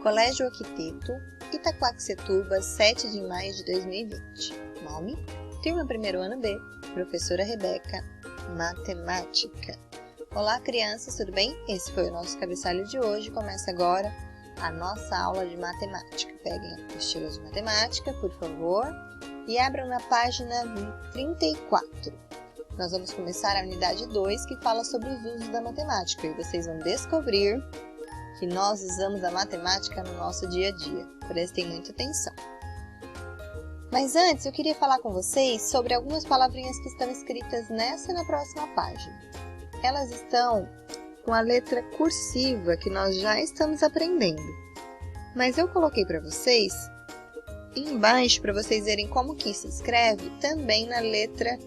Colégio Octeto, Itaquaquecetuba, 7 de maio de 2020. Nome: Turma 1º ano B, Professora Rebeca, Matemática. Olá, crianças, tudo bem? Esse foi o nosso cabeçalho de hoje. Começa agora a nossa aula de matemática. Peguem a apostila de matemática, por favor, e abram na página 34. Nós vamos começar a unidade 2, que fala sobre os usos da matemática, e vocês vão descobrir que nós usamos a matemática no nosso dia a dia. Prestem muita atenção. Mas antes, eu queria falar com vocês sobre algumas palavrinhas que estão escritas nessa e na próxima página. Elas estão com a letra cursiva, que nós já estamos aprendendo. Mas eu coloquei para vocês embaixo, para vocês verem como que se escreve, também na letra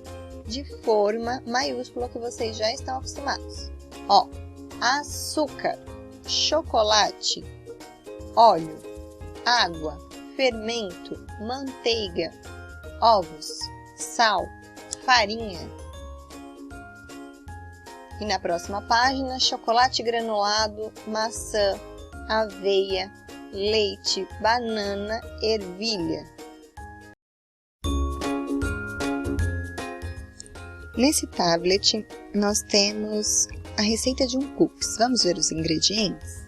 de forma maiúscula que vocês já estão acostumados. Ó, açúcar, chocolate, óleo, água, fermento, manteiga, ovos, sal, farinha. E na próxima página, chocolate granulado, maçã, aveia, leite, banana, ervilha. Nesse tablet, nós temos a receita de um cookies. Vamos ver os ingredientes?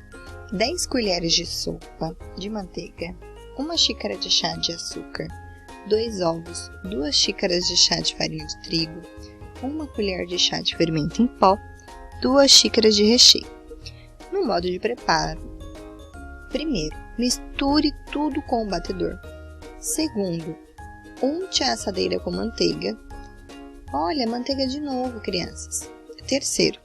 10 colheres de sopa de manteiga, 1 xícara de chá de açúcar, 2 ovos, 2 xícaras de chá de farinha de trigo, 1 colher de chá de fermento em pó, 2 xícaras de recheio. No modo de preparo: primeiro, misture tudo com o batedor. Segundo, unte a assadeira com manteiga. Olha, manteiga de novo, crianças. Terceiro,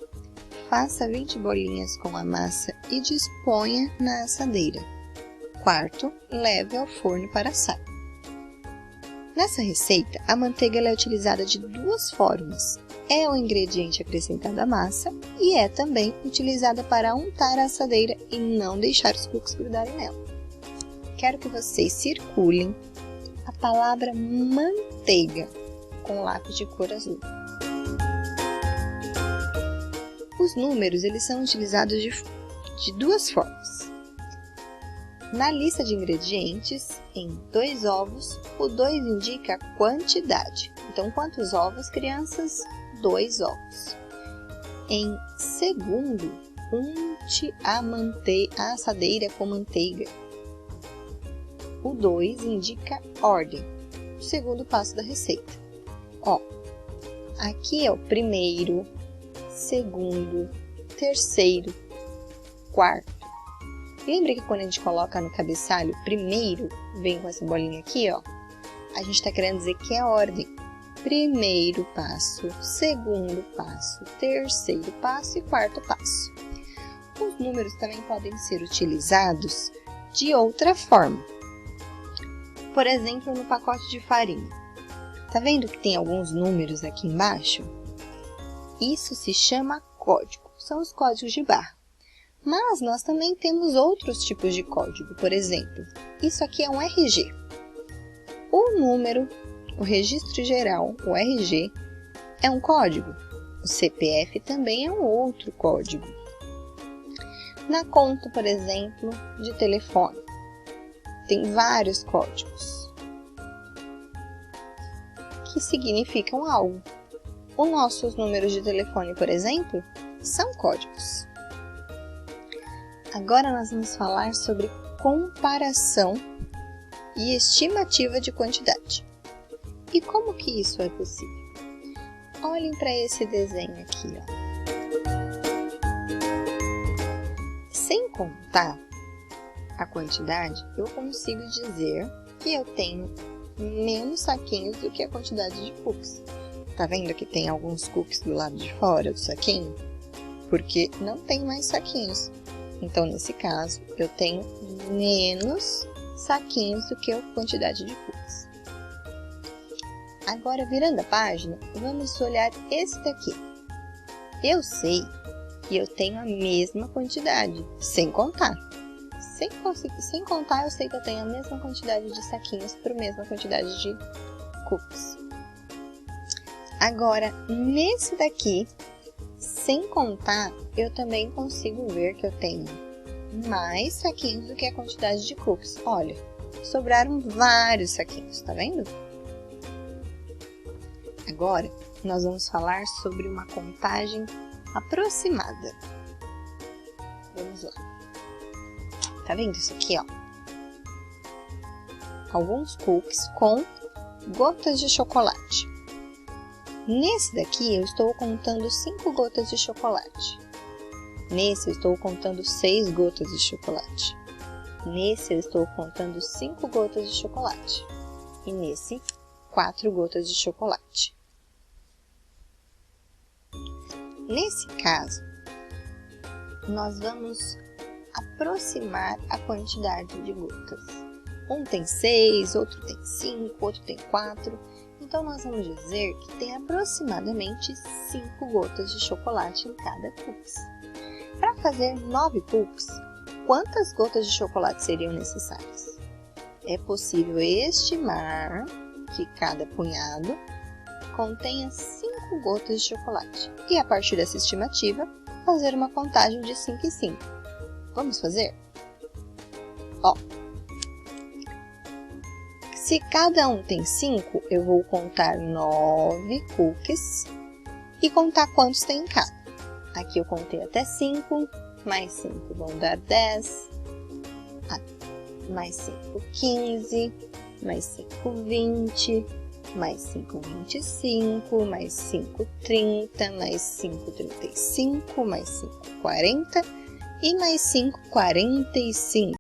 faça 20 bolinhas com a massa e disponha na assadeira. Quarto, leve ao forno para assar. Nessa receita, a manteiga é utilizada de duas formas. É o ingrediente acrescentado à massa e é também utilizada para untar a assadeira e não deixar os cookies grudarem nela. Quero que vocês circulem a palavra manteiga com lápis de cor azul. Os números, eles são utilizados de duas formas. Na lista de ingredientes, em 2 ovos, o 2 indica a quantidade. Então, quantos ovos, crianças? 2 ovos. Em segundo, unte a assadeira com manteiga. O 2 indica ordem, o segundo passo da receita. Ó, aqui é o primeiro, segundo, terceiro, quarto. Lembra que quando a gente coloca no cabeçalho, primeiro, vem com essa bolinha aqui, ó. A gente está querendo dizer que é a ordem. Primeiro passo, segundo passo, terceiro passo e quarto passo. Os números também podem ser utilizados de outra forma. Por exemplo, no pacote de farinha. Tá vendo que tem alguns números aqui embaixo? Isso se chama código, são os códigos de barra. Mas nós também temos outros tipos de código. Por exemplo, isso aqui é um RG. O número, o registro geral, o RG, é um código. O CPF também é um outro código. Na conta, por exemplo, de telefone, tem vários códigos que significam algo. Os nossos números de telefone, por exemplo, são códigos. Agora nós vamos falar sobre comparação e estimativa de quantidade. E como que isso é possível? Olhem para esse desenho aqui, ó. Sem contar a quantidade, eu consigo dizer que eu tenho menos saquinhos do que a quantidade de cookies. Tá vendo que tem alguns cookies do lado de fora do saquinho? Porque não tem mais saquinhos. Então, nesse caso, eu tenho menos saquinhos do que a quantidade de cookies. Agora, virando a página, vamos olhar esse daqui. Eu sei que eu tenho a mesma quantidade, sem contar. Sem contar, eu sei que eu tenho a mesma quantidade de saquinhos para a mesma quantidade de cookies. Agora, nesse daqui, sem contar, eu também consigo ver que eu tenho mais saquinhos do que a quantidade de cookies. Olha, sobraram vários saquinhos, tá vendo? Agora, nós vamos falar sobre uma contagem aproximada. Vamos lá. Tá vendo isso aqui, ó? Alguns cookies com gotas de chocolate. Nesse daqui, eu estou contando 5 gotas de chocolate. Nesse, eu estou contando 6 gotas de chocolate. Nesse, eu estou contando 5 gotas de chocolate. E nesse, 4 gotas de chocolate. Nesse caso, nós vamos aproximar a quantidade de gotas. Um tem 6, outro tem 5, outro tem 4. Então, nós vamos dizer que tem aproximadamente 5 gotas de chocolate em cada cookies. Para fazer 9 cookies, quantas gotas de chocolate seriam necessárias? É possível estimar que cada punhado contenha 5 gotas de chocolate. E a partir dessa estimativa, fazer uma contagem de 5 em 5. Vamos fazer? Ó, se cada um tem 5, eu vou contar 9 cookies e contar quantos tem em cada. Aqui eu contei até 5, mais 5 vão dar 10, mais 5, 15, mais 5, 20, mais 5, 25, mais 5, 30, mais 5, 35, mais 5, 40 e mais 5, 45.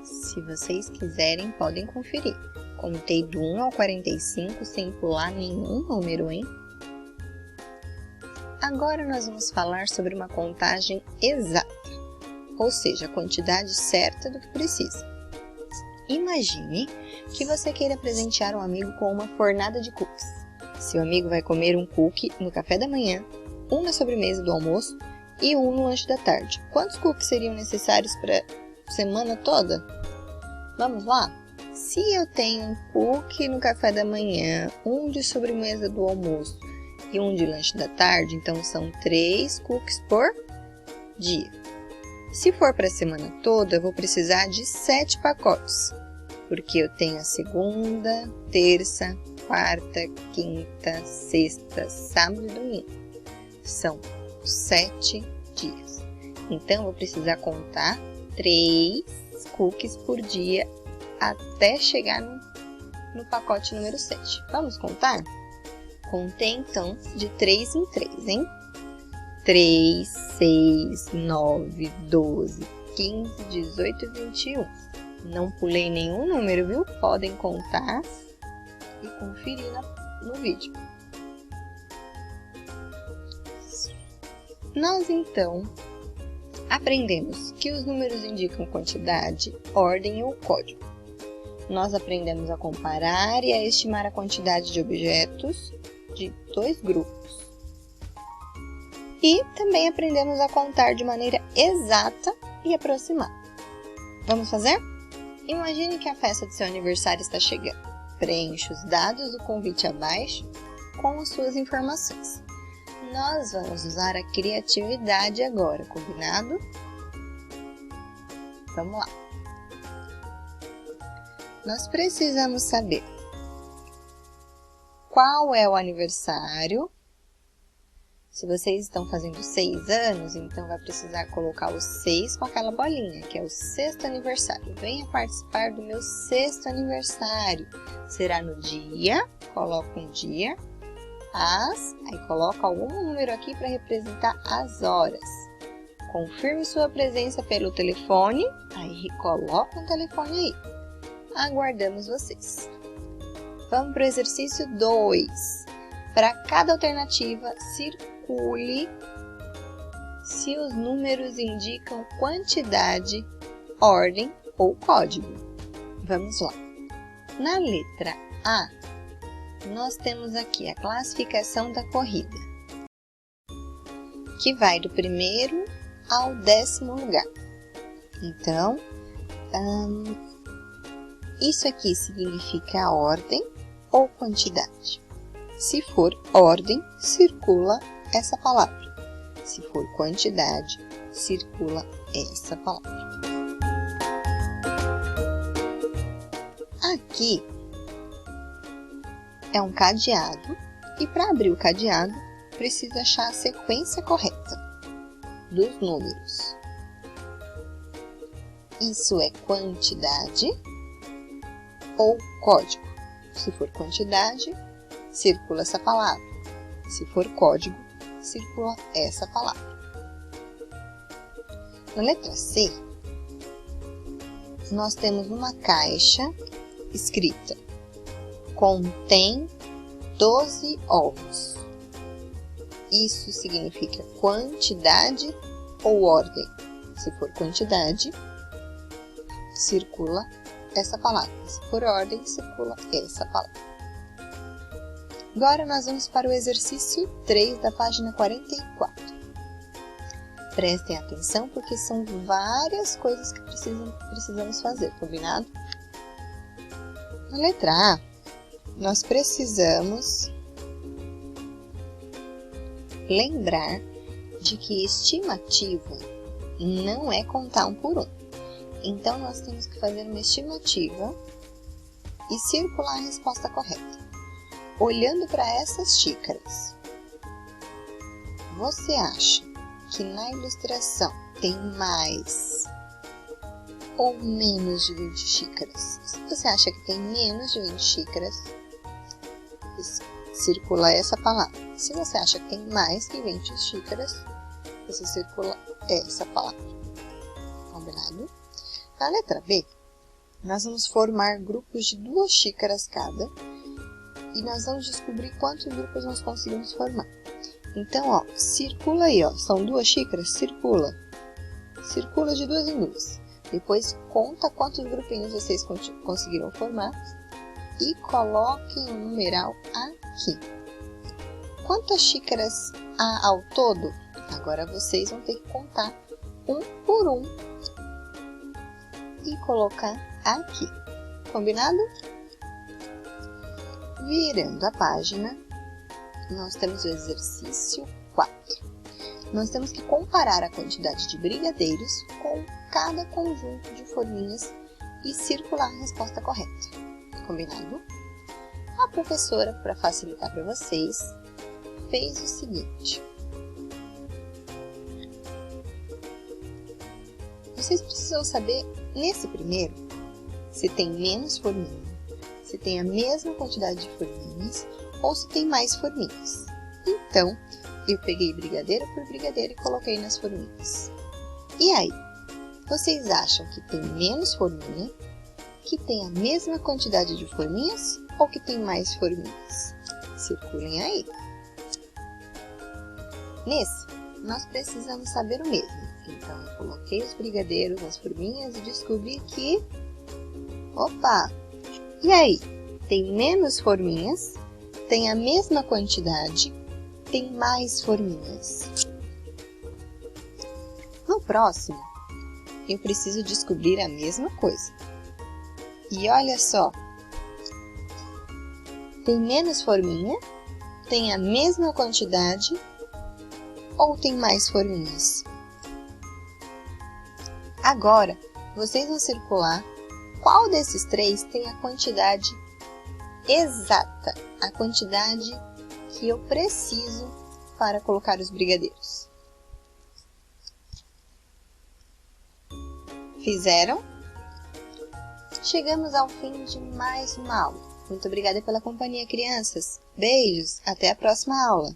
Se vocês quiserem, podem conferir. Contei do 1 ao 45 sem pular nenhum número, hein? Agora nós vamos falar sobre uma contagem exata, ou seja, a quantidade certa do que precisa. Imagine que você queira presentear um amigo com uma fornada de cookies. Seu amigo vai comer um cookie no café da manhã, um na sobremesa do almoço e um no lanche da tarde. Quantos cookies seriam necessários para a semana toda? Vamos lá? Se eu tenho um cookie no café da manhã, um de sobremesa do almoço e um de lanche da tarde, então são 3 cookies por dia. Se for para a semana toda, eu vou precisar de 7 pacotes, porque eu tenho a segunda, terça, quarta, quinta, sexta, sábado e domingo. São 7 dias. Então, eu vou precisar contar 3 cookies por dia até chegar no pacote número 7. Vamos contar? Contei, então, de 3 em 3, hein? 3, 6, 9, 12, 15, 18 e 21. Não pulei nenhum número, viu? Podem contar e conferir no vídeo. Nós, então, aprendemos que os números indicam quantidade, ordem ou código. Nós aprendemos a comparar e a estimar a quantidade de objetos de 2 grupos. E também aprendemos a contar de maneira exata e aproximada. Vamos fazer? Imagine que a festa de seu aniversário está chegando. Preencha os dados do convite abaixo com as suas informações. Nós vamos usar a criatividade agora, combinado? Vamos lá. Nós precisamos saber qual é o aniversário. Se vocês estão fazendo 6 anos, então vai precisar colocar o 6 com aquela bolinha, que é o 6º aniversário. Venha participar do meu 6º aniversário. Será no dia, coloca um dia, aí coloca algum número aqui para representar as horas. Confirme sua presença pelo telefone, aí coloca um telefone aí. Aguardamos vocês. Vamos para o exercício 2. Para cada alternativa, circule se os números indicam quantidade, ordem ou código. Vamos lá. Na letra A, nós temos aqui a classificação da corrida, que vai do 1º ao 10º lugar. Então, isso aqui significa a ordem ou quantidade. Se for ordem, circula essa palavra. Se for quantidade, circula essa palavra. Aqui é um cadeado e para abrir o cadeado precisa achar a sequência correta dos números. Isso é quantidade ou código? Se for quantidade, circula essa palavra. Se for código, circula essa palavra. Na letra C, nós temos uma caixa escrita: contém 12 ovos. Isso significa quantidade ou ordem? Se for quantidade, circula essa palavra. Se for ordem, circula essa palavra. Agora nós vamos para o exercício 3 da página 44. Prestem atenção porque são várias coisas que precisamos fazer, combinado? Na letra A, nós precisamos lembrar de que estimativa não é contar um por um. Então, nós temos que fazer uma estimativa e circular a resposta correta. Olhando para essas xícaras, você acha que na ilustração tem mais ou menos de 20 xícaras? Se você acha que tem menos de 20 xícaras, circula essa palavra. Se você acha que tem mais que 20 xícaras, você circula essa palavra. Combinado? Na letra B, nós vamos formar grupos de 2 xícaras cada e nós vamos descobrir quantos grupos nós conseguimos formar. Então, ó, circula aí, ó, são 2 xícaras, circula. Circula de 2 em 2. Depois, conta quantos grupinhos vocês conseguiram formar e coloquem o numeral aqui. Quantas xícaras há ao todo? Agora vocês vão ter que contar um por um e colocar aqui. Combinado? Virando a página, nós temos o exercício 4. Nós temos que comparar a quantidade de brigadeiros com cada conjunto de forminhas e circular a resposta correta. Combinado? A professora, para facilitar para vocês, fez o seguinte. Vocês precisam saber, nesse primeiro, se tem menos forminha, se tem a mesma quantidade de forminhas ou se tem mais forminhas. Então, eu peguei brigadeiro por brigadeiro e coloquei nas forminhas. E aí, vocês acham que tem menos forminha, que tem a mesma quantidade de forminhas ou que tem mais forminhas? Circulem aí. Nesse, nós precisamos saber o mesmo. Então, eu coloquei os brigadeiros nas forminhas e descobri que... Opa! E aí? Tem menos forminhas, tem a mesma quantidade, tem mais forminhas. No próximo, eu preciso descobrir a mesma coisa. E olha só, tem menos forminha, tem a mesma quantidade ou tem mais forminhas? Agora, vocês vão circular qual desses 3 tem a quantidade exata, a quantidade que eu preciso para colocar os brigadeiros. Fizeram? Chegamos ao fim de mais uma aula. Muito obrigada pela companhia, crianças. Beijos, até a próxima aula.